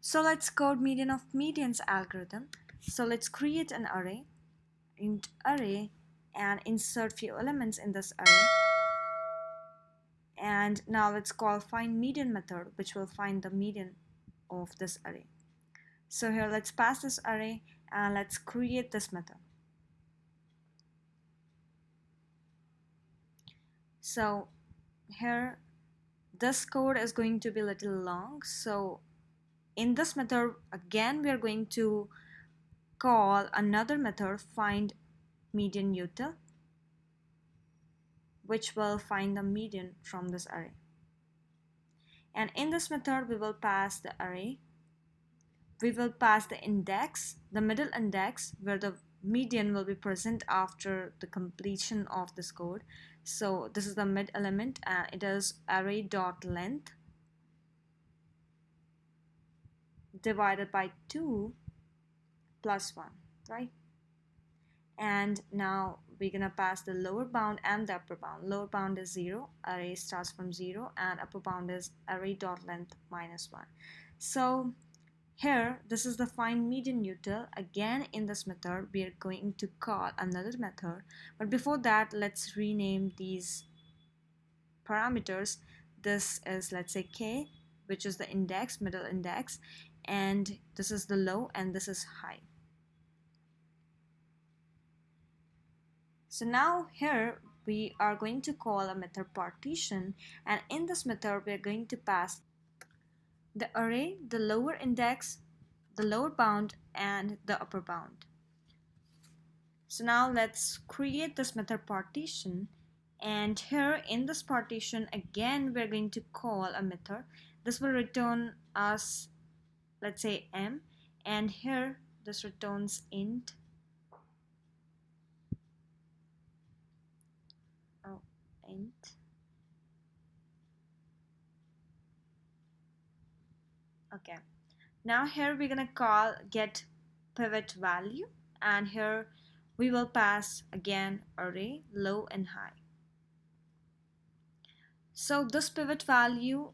So let's code median of medians algorithm. So let's create an array, int array, and insert few elements in this array. And now let's call find median method, which will find the median of this array. So here let's pass this array and let's create this method. So here this code is going to be a little long. So in this method again we are going to call another method find median util, which will find the median from this array. And in this method we will pass the array, we will pass the index, the middle index where the median will be present after the completion of this code. So this is the mid element and it is array dot length divided by 2 plus 1, right? And now we're gonna pass the lower bound and the upper bound. Lower bound is 0, array starts from 0, and upper bound is array dot length minus 1. So here this is the find median util. Again in this method we are going to call another method, but before that let's rename these parameters. This is, let's say, k, which is the index, middle index, and this is the low and this is high. So now here we are going to call a method partition, and in this method we are going to pass the array, the lower index, the lower bound, and the upper bound. So now let's create this method partition, and here in this partition again we're going to call a method. This will return us, let's say, m, and here this returns int int. Okay, now here we're gonna call get pivot value, and here we will pass again array low and high. So this pivot value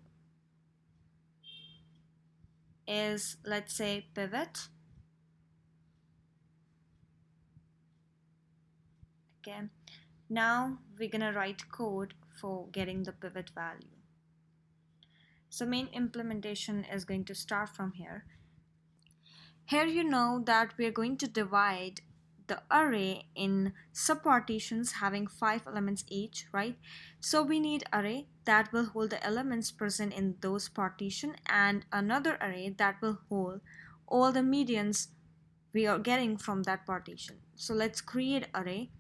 is, let's say, pivot. Okay, now we're gonna write code for getting the pivot value. So main implementation is going to start from here. Here you know that we are going to divide the array in subpartitions having 5 elements each, right? So we need array that will hold the elements present in those partition and another array that will hold all the medians we are getting from that partition. So let's create array.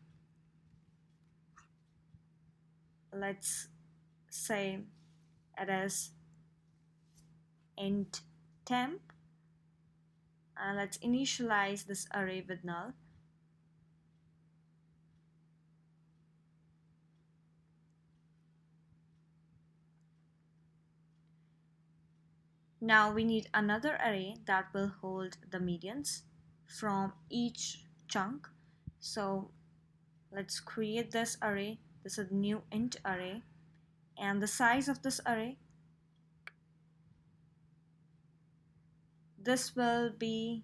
Let's say it is int temp, and let's initialize this array with null. Now we need another array that will hold the medians from each chunk. So let's create this array. This is a new int array, and the size of this array, this will be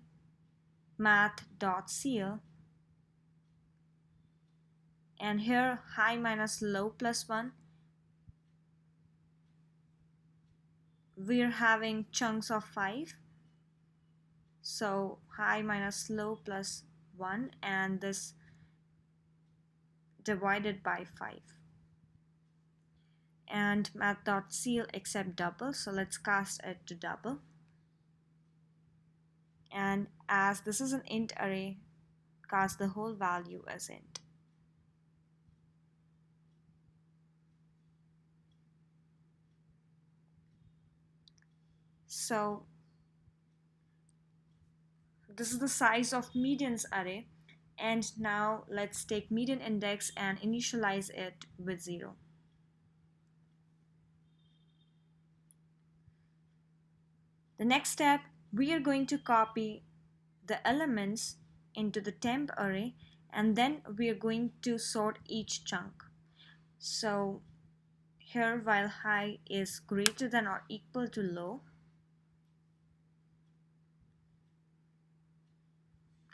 math.cl, and here high minus low plus 1, we're having chunks of 5, so high minus low plus 1, and this divided by 5. And math.ceil except double, so let's cast it to double. And as this is an int array, cast the whole value as int. So this is the size of medians array, and now let's take median index and initialize it with 0. The next step, we are going to copy the elements into the temp array, and then we are going to sort each chunk. So here, while high is greater than or equal to low,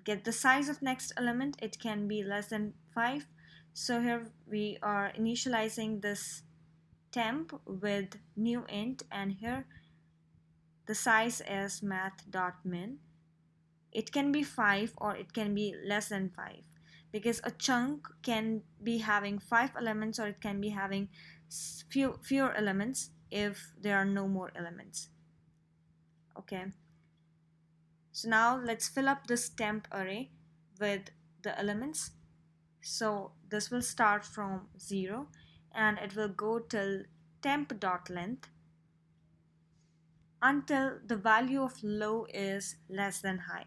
get the size of next element, it can be less than 5. So here we are initializing this temp with new int, and here the size is math.min. It can be 5 or it can be less than 5, because a chunk can be having 5 elements or it can be having fewer elements if there are no more elements. Okay, so now let's fill up this temp array with the elements. So this will start from 0 and it will go till temp.length until the value of low is less than high.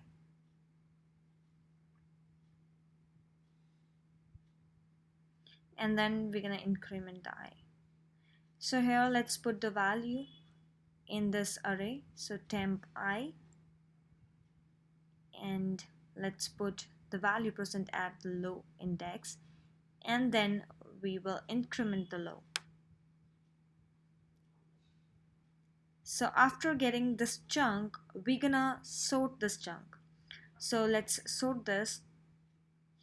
And then we're going to increment the I. So here let's put the value in this array. So temp I, and let's put the value present at the low index, and then we will increment the low. So after getting this chunk, we're gonna sort this chunk. So let's sort this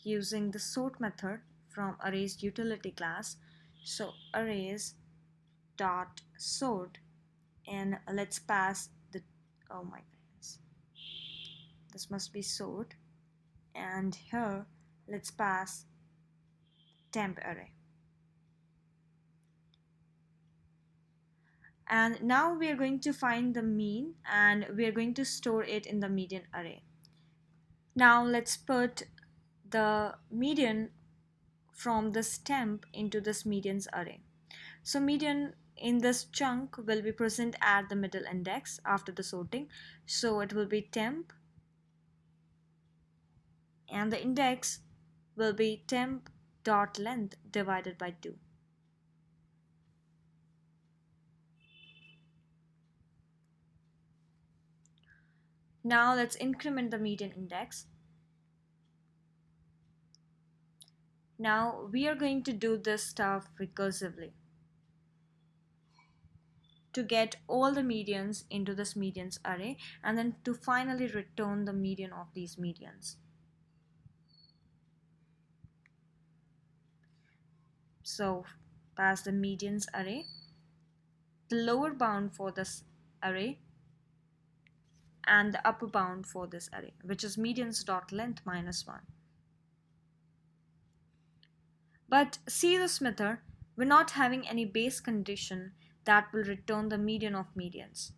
using the sort method from arrays utility class. So arrays dot sort, and let's pass the, oh my goodness, this must be sort, and here let's pass temp array. And now we are going to find the mean and we are going to store it in the median array. Now let's put the median from this temp into this medians array. So median in this chunk will be present at the middle index after the sorting. So it will be temp, and the index will be temp dot length divided by 2. Now let's increment the median index. Now we are going to do this stuff recursively to get all the medians into this medians array, and then to finally return the median of these medians. So pass the medians array, the lower bound for this array, and the upper bound for this array, which is medians dot length minus 1. But see this method, we're not having any base condition that will return the median of medians.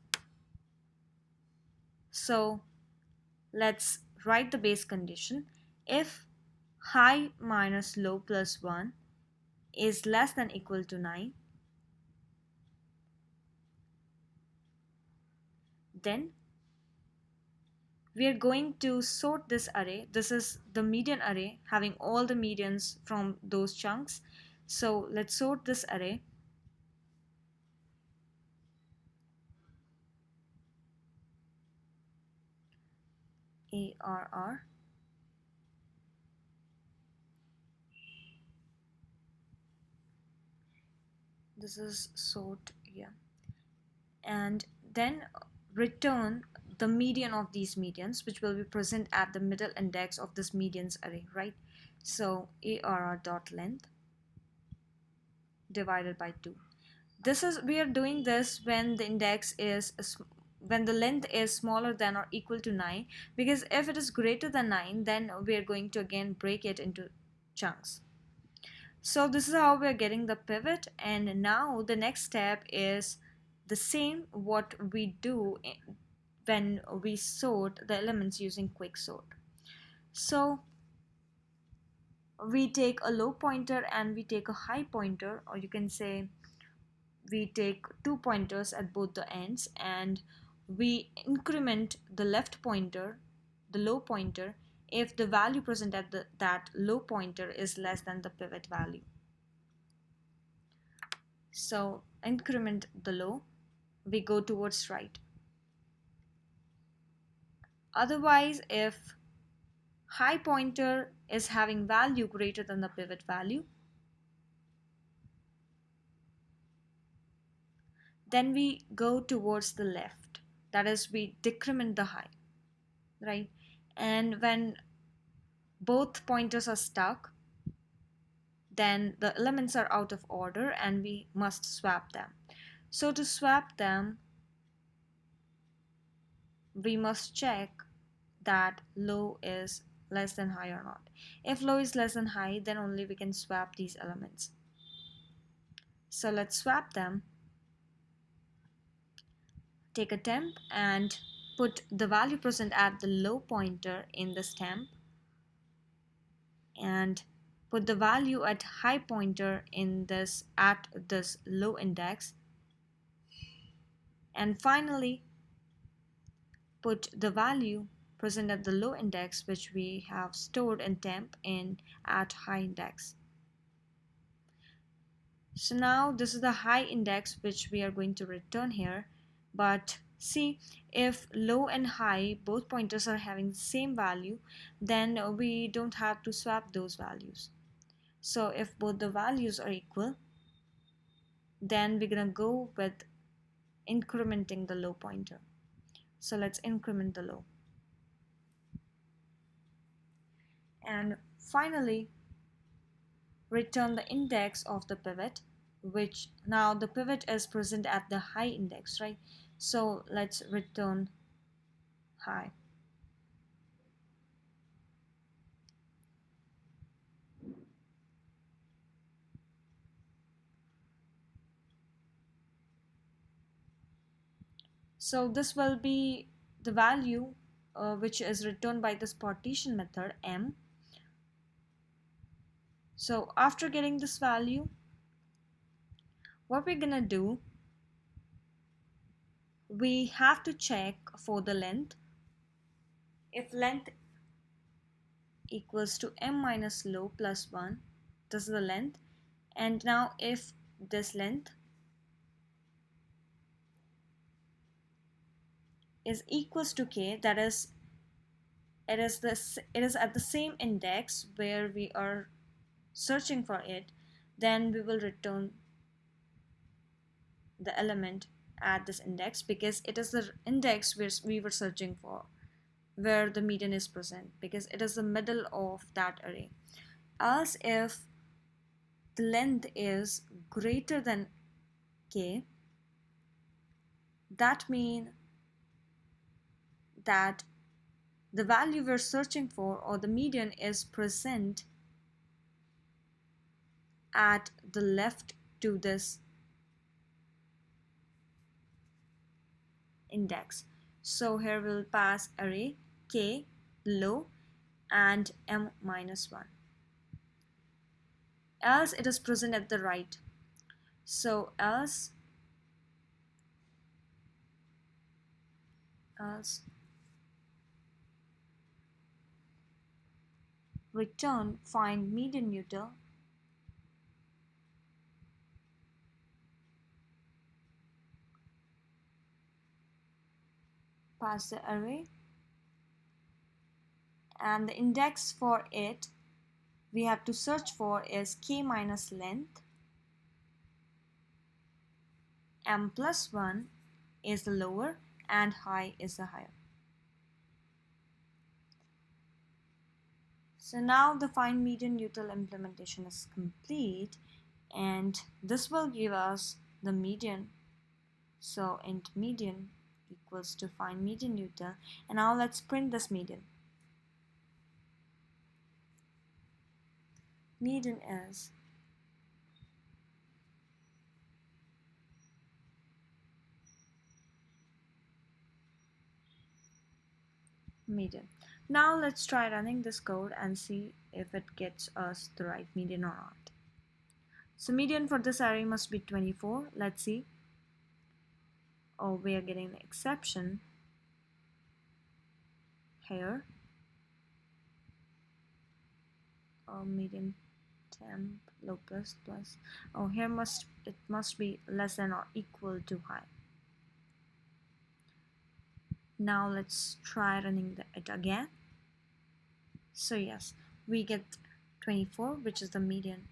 So let's write the base condition. If high minus low plus 1 is less than equal to 9, then we are going to sort this array. This is the median array having all the medians from those chunks. So let's sort this array. ARR. This is sort, yeah. And then return the median of these medians, which will be present at the middle index of this medians array, right? So ARR dot length divided by 2. This is, we are doing this when the index is when the length is smaller than or equal to 9, because if it is greater than 9, then we are going to again break it into chunks. So this is how we are getting the pivot, and now the next step is the same what we do when we sort the elements using quick sort. So we take a low pointer and we take a high pointer, or you can say we take 2 pointers at both the ends, and we increment the left pointer, the low pointer, if the value present at that low pointer is less than the pivot value. So increment the low, we go towards right. Otherwise, if high pointer is having value greater than the pivot value, then we go towards the left. That is, we decrement the high, right? And when both pointers are stuck, then the elements are out of order and we must swap them. So to swap them, we must check that low is less than high or not. If low is less than high, then only we can swap these elements. So let's swap them. Take a temp and put the value present at the low pointer in this temp, and put the value at high pointer in this at this low index, and finally put the value present at the low index which we have stored in temp in at high index. So now this is the high index which we are going to return here, but see, if low and high both pointers are having the same value, then we don't have to swap those values. So if both the values are equal, then we're gonna go with incrementing the low pointer. So let's increment the low. And finally, return the index of the pivot, which now the pivot is present at the high index, right? So let's return high. So this will be the value which is returned by this partition method m. So after getting this value, what we're gonna do, we have to check for the length. If length equals to m minus low plus 1, this is the length. And now if this length is equals to k, that is it is at the same index where we are searching for it, then we will return the element at this index, because it is the index we were searching for, where the median is present, because it is the middle of that array. Else if the length is greater than k, that means that the value we're searching for, or the median, is present at the left to this index. So here we'll pass array k low and m minus 1. Else it is present at the right. So else return find median util pass the array, and the index for it we have to search for is k minus length, m plus 1 is the lower and high is the higher. So now the find median util implementation is complete, and this will give us the median. So int median equals to find median util, and now let's print this median. Median is median. Now let's try running this code and see if it gets us the right median or not. So median for this array must be 24. Let's see. Oh, we are getting the exception here. Oh, median temp low plus plus. Oh, here it must be less than or equal to high. Now let's try running it again. So yes, we get 24, which is the median.